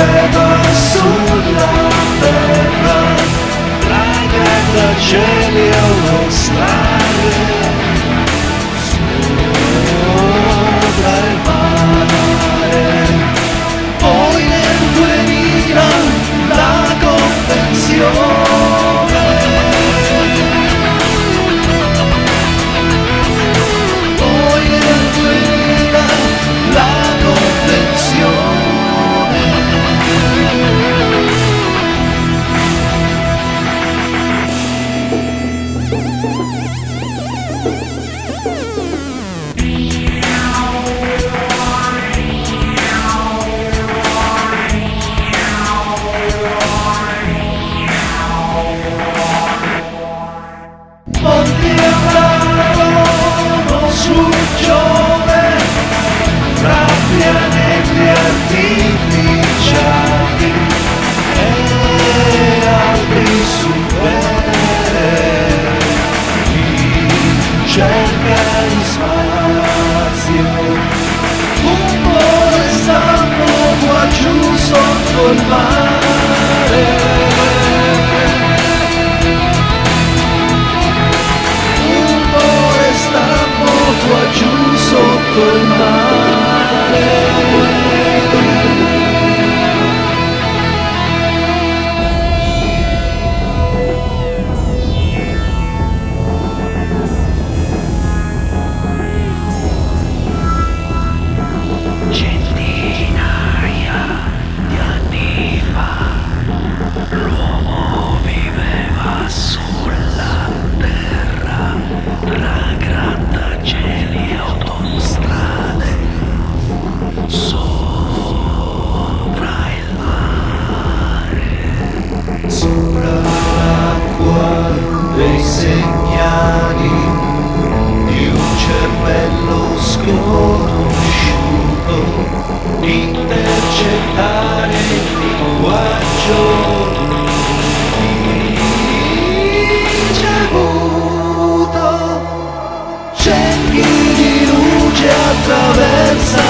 muoveva sulla terra, tra i grattacieli o le strade, sopra il mare. Poi nel 2000 la convenzione, poi nel 2000 la convenzione. Molti andavano sul Giove, tra pianeti artificiali e altri su Venere, ricerca di spazio. Un po' restando qua giù sotto il mare, qua giù sotto il mare. Centinaia di anni fa l'uomo viveva sulla terra, tra grattacieli e autostrade, sopra il mare, sopra l'acqua dei segnali di un cervello sconosciuto, intercettare il linguaggio ricevuto. Cerchi di luce attraversano